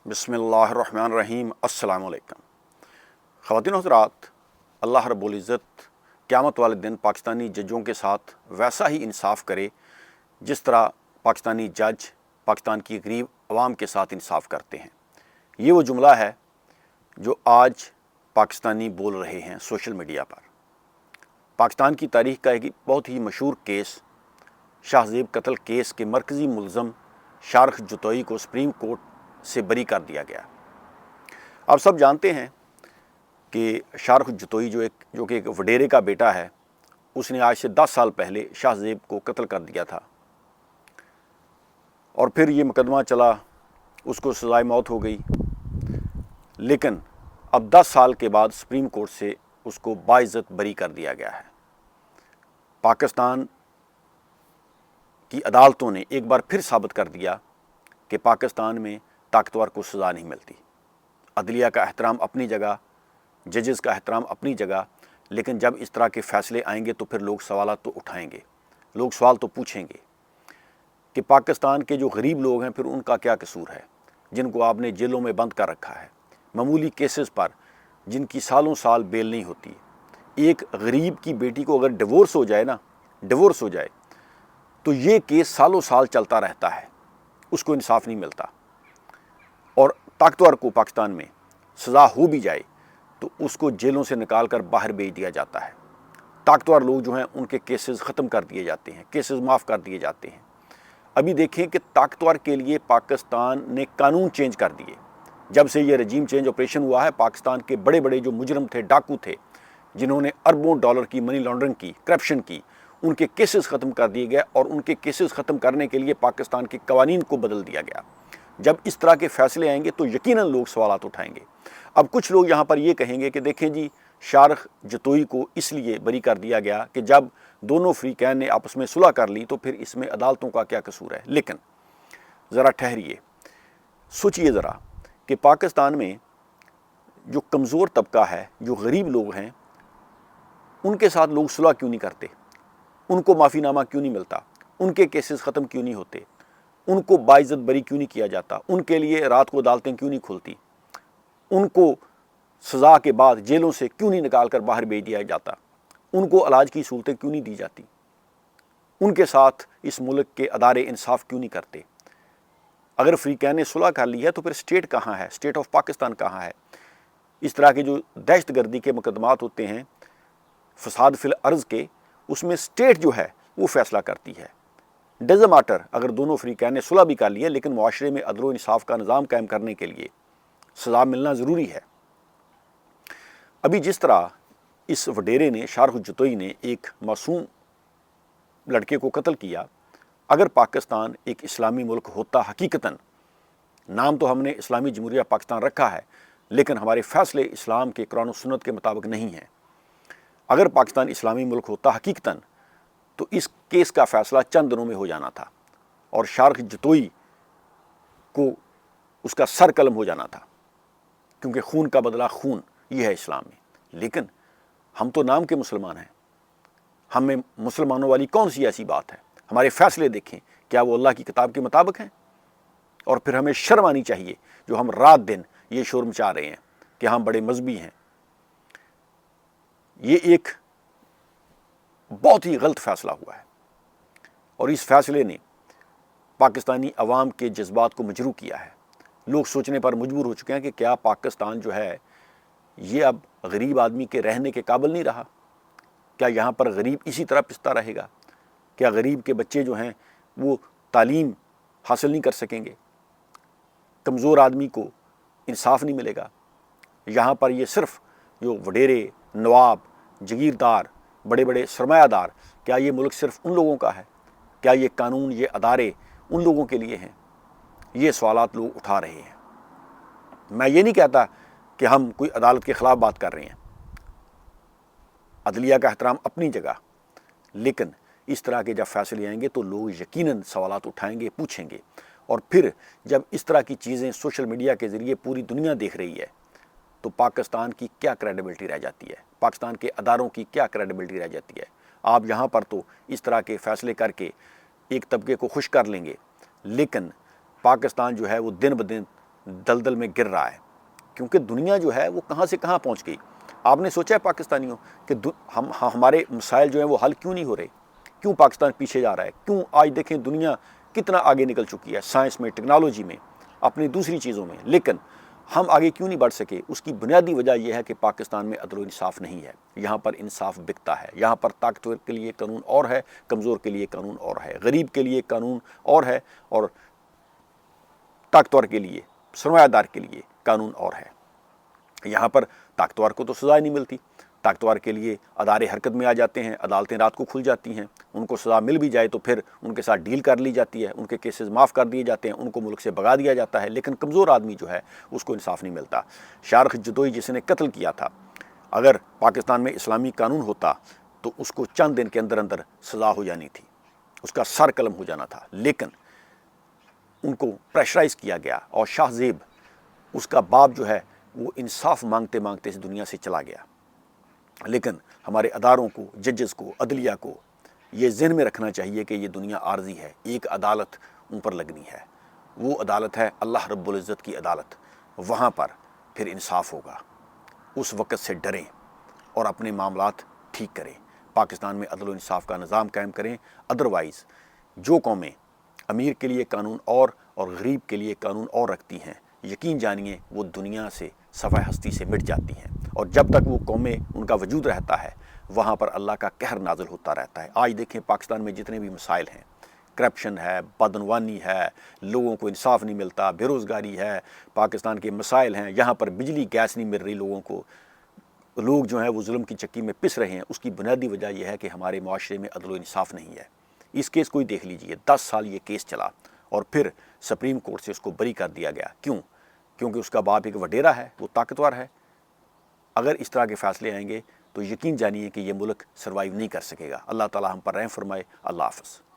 बिस्मिल्लाहिर्रहमानिर्रहीम। अस्सलाम वालेकुम। ख़वातीन हज़रात, अल्लाह रब्बुल इज़्ज़त क़यामत वाले दिन पाकिस्तानी जजों के साथ वैसा ही इंसाफ़ करे जिस तरह पाकिस्तानी जज पाकिस्तान की गरीब आवाम के साथ इंसाफ़ करते हैं। ये वो जुमला है जो आज पाकिस्तानी बोल रहे हैं सोशल मीडिया पर। पाकिस्तान की तारीख़ का एक बहुत ही मशहूर केस, शाहज़ेब कत्ल केस के मरकज़ी मुलज़म शारख जतोई को सुप्रीम कोर्ट से बरी कर दिया गया। आप सब जानते हैं कि शारख जतोई जो कि एक वडेरे का बेटा है, उसने आज से 10 साल पहले शाहज़ेब को कत्ल कर दिया था और फिर ये मुकदमा चला, उसको सज़ाए मौत हो गई। लेकिन अब 10 साल के बाद सुप्रीम कोर्ट से उसको बाइज़्ज़त बरी कर दिया गया है। पाकिस्तान की अदालतों ने एक बार फिर साबित कर दिया कि पाकिस्तान में ताकतवर को सज़ा नहीं मिलती। अदलिया का एहतराम अपनी जगह, जजेस का एहतराम अपनी जगह, लेकिन जब इस तरह के फ़ैसले आएंगे तो फिर लोग सवाल तो उठाएंगे, लोग सवाल तो पूछेंगे कि पाकिस्तान के जो गरीब लोग हैं फिर उनका क्या कसूर है, जिनको आपने जेलों में बंद कर रखा है मामूली केसेस पर, जिनकी सालों साल बेल नहीं होती। एक गरीब की बेटी को अगर डिवोर्स हो जाए तो ये केस सालों साल चलता रहता है, उसको इंसाफ नहीं मिलता। और ताकतवर को पाकिस्तान में सज़ा हो भी जाए तो उसको जेलों से निकाल कर बाहर भेज दिया जाता है। ताकतवर लोग जो हैं उनके केसेस ख़त्म कर दिए जाते हैं, केसेस माफ़ कर दिए जाते हैं। अभी देखें कि ताकतवर के लिए पाकिस्तान ने कानून चेंज कर दिए। जब से ये रजीम चेंज ऑपरेशन हुआ है, पाकिस्तान के बड़े बड़े जो मुजरम थे, डाकू थे, जिन्होंने अरबों डॉलर की मनी लॉन्ड्रिंग की, करप्शन की, उनके केसेस ख़त्म कर दिए गए और उनके केसेस ख़त्म करने के लिए पाकिस्तान के कवानीन को बदल दिया गया। जब इस तरह के फ़ैसले आएंगे तो यकीनन लोग सवालात उठाएंगे। अब कुछ लोग यहाँ पर ये कहेंगे कि देखें जी, शारख जतोई को इसलिए बरी कर दिया गया कि जब दोनों फ़रीक़ैन ने आपस में सुलह कर ली तो फिर इसमें अदालतों का क्या कसूर है। लेकिन ज़रा ठहरिए, सोचिए ज़रा कि पाकिस्तान में जो कमज़ोर तबका है, जो गरीब लोग हैं, उनके साथ लोग सुलह क्यों नहीं करते? उनको माफ़ीनामा क्यों नहीं मिलता? उनके केसेस ख़त्म क्यों नहीं होते? उनको बाइज़्ज़त बरी क्यों नहीं किया जाता? उनके लिए रात को अदालतें क्यों नहीं खुलती? उनको सज़ा के बाद जेलों से क्यों नहीं निकाल कर बाहर भेज दिया जाता? उनको इलाज की सहूलतें क्यों नहीं दी जाती? उनके साथ इस मुल्क के अदारे इंसाफ क्यों नहीं करते? अगर फ़रीक़ैन ने सुलह कर ली है तो फिर स्टेट कहाँ है? स्टेट ऑफ पाकिस्तान कहाँ है? इस तरह के जो दहशतगर्दी के मुकदमात होते हैं, फसाद फिल अर्ज़ के, उसमें स्टेट जो है वो फ़ैसला करती है। डज़ मैटर अगर दोनों फ़रीक़ैन ने सुलह भी कर ली है, लेकिन मुआशरे में अदल व इंसाफ़ का निज़ाम कायम करने के लिए सज़ा मिलना ज़रूरी है। अभी जिस तरह इस वडेरे ने, शारख जतोई ने एक मासूम लड़के को कत्ल किया, अगर पाकिस्तान एक इस्लामी मुल्क होता, हकीकतन नाम तो हमने इस्लामी जमहूरिया पाकिस्तान रखा है, लेकिन हमारे फ़ैसले इस्लाम के कुरान और सुन्नत के मुताबिक नहीं हैं। अगर पाकिस्तान इस्लामी मुल्क होता हकीकतन तो इस केस का फ़ैसला चंद दिनों में हो जाना था और शारख जतोई को उसका सर कलम हो जाना था, क्योंकि खून का बदला खून, ये है इस्लाम में। लेकिन हम तो नाम के मुसलमान हैं, हमें मुसलमानों वाली कौन सी ऐसी बात है? हमारे फ़ैसले देखें, क्या वो अल्लाह की किताब के मुताबिक हैं? और फिर हमें शर्म आनी चाहिए जो हम रात दिन ये शोर मचा रहे हैं कि हम बड़े मजहबी हैं। ये एक बहुत ही गलत फ़ैसला हुआ है और इस फ़ैसले ने पाकिस्तानी अवाम के जज्बात को मजरूह किया है। लोग सोचने पर मजबूर हो चुके हैं कि क्या पाकिस्तान जो है ये अब गरीब आदमी के रहने के काबिल नहीं रहा? क्या यहाँ पर गरीब इसी तरह पिसता रहेगा? क्या गरीब के बच्चे जो हैं वो तालीम हासिल नहीं कर सकेंगे? कमज़ोर आदमी को इंसाफ नहीं मिलेगा? यहाँ पर ये सिर्फ़ जो वडेरे, नवाब, जगीरदार, बड़े बड़े सरमायादार, क्या ये मुल्क सिर्फ़ उन लोगों का है? क्या ये कानून, ये अदारे उन लोगों के लिए हैं? ये सवालात लोग उठा रहे हैं। मैं ये नहीं कहता कि हम कोई अदालत के ख़िलाफ़ बात कर रहे हैं, अदलिया का एहतराम अपनी जगह, लेकिन इस तरह के जब फ़ैसले आएंगे तो लोग यकीनन सवालात उठाएंगे, पूछेंगे। और फिर जब इस तरह की चीज़ें सोशल मीडिया के ज़रिए पूरी दुनिया देख रही है तो पाकिस्तान की क्या क्रेडिबिलिटी रह जाती है? पाकिस्तान के अदारों की क्या क्रेडिबिलिटी रह जाती है? आप यहाँ पर तो इस तरह के फ़ैसले करके एक तबके को खुश कर लेंगे, लेकिन पाकिस्तान जो है वो दिन ब दिन दलदल में गिर रहा है, क्योंकि दुनिया जो है वो कहाँ से कहाँ पहुँच गई। आपने सोचा है पाकिस्तानियों कि हमारे मसाइल जो हैं वो हल क्यों नहीं हो रहे, क्यों पाकिस्तान पीछे जा रहा है, क्यों आज देखें दुनिया कितना आगे निकल चुकी है साइंस में, टेक्नोलॉजी में, अपनी दूसरी चीज़ों में, लेकिन हम आगे क्यों नहीं बढ़ सके। उसकी बुनियादी वजह यह है कि पाकिस्तान में अदल व इंसाफ नहीं है। यहाँ पर इंसाफ बिकता है। यहाँ पर ताकतवर के लिए कानून और है, कमज़ोर के लिए कानून और है, गरीब के लिए कानून और है, और ताकतवर के लिए, सरमायादार के लिए कानून और है। यहाँ पर ताकतवर को तो सज़ा नहीं मिलती। ताकतवर के लिए अदारे हरकत में आ जाते हैं, अदालतें रात को खुल जाती हैं, उनको सज़ा मिल भी जाए तो फिर उनके साथ डील कर ली जाती है, उनके केसेस माफ़ कर दिए जाते हैं, उनको मुल्क से भगा दिया जाता है। लेकिन कमज़ोर आदमी जो है उसको इंसाफ नहीं मिलता। शारख जदोई जिसने कत्ल किया था, अगर पाकिस्तान में इस्लामी कानून होता तो उसको चंद दिन के अंदर अंदर सज़ा हो जानी थी, उसका सर कलम हो जाना था। लेकिन उनको प्रेशराइज़ किया गया और शाहजेब, उसका बाप जो है वो इंसाफ मांगते मांगते इस दुनिया से चला गया। लेकिन हमारे अदारों को, जजेस को, अदलिया को ये ज़हन में रखना चाहिए कि ये दुनिया आर्जी है, एक अदालत उन पर लगनी है। वो अदालत है अल्लाह रब्बुल इज़्ज़त की अदालत। वहाँ पर फिर इंसाफ होगा। उस वक़्त से डरें और अपने मामलात ठीक करें। पाकिस्तान में अदल व इंसाफ का निज़ाम कायम करें। अदरवाइज़ जो कौमें अमीर के लिए कानून और गरीब के लिए कानून और रखती हैं, यकीन जानिए वो दुनिया से सफ़ा हस्ती से मिट जाती हैं। और जब तक वो कौमें, उनका वजूद रहता है, वहाँ पर अल्लाह का कहर नाज़िल होता रहता है। आज देखें पाकिस्तान में जितने भी मसाइल हैं, करप्शन है, बदनवानी है, लोगों को इंसाफ नहीं मिलता, बेरोज़गारी है, पाकिस्तान के मसाइल हैं, यहाँ पर बिजली गैस नहीं मिल रही लोगों को, लोग जो हैं वो जुल्म की चक्की में पिस रहे हैं। उसकी बुनियादी वजह यह है कि हमारे माशरे में अदल व इंसाफ नहीं है। इस केस को ही देख लीजिए, 10 साल ये केस चला और फिर सुप्रीम कोर्ट से उसको बरी कर दिया गया। क्यों? क्योंकि उसका बाप एक वडेरा है, वो ताकतवर है। अगर इस तरह के फ़ैसले आएंगे तो यकीन जानिए कि ये मुल्क सर्वाइव नहीं कर सकेगा। अल्लाह ताला हम पर रहम फरमाए। अल्लाह हाफ़िज़।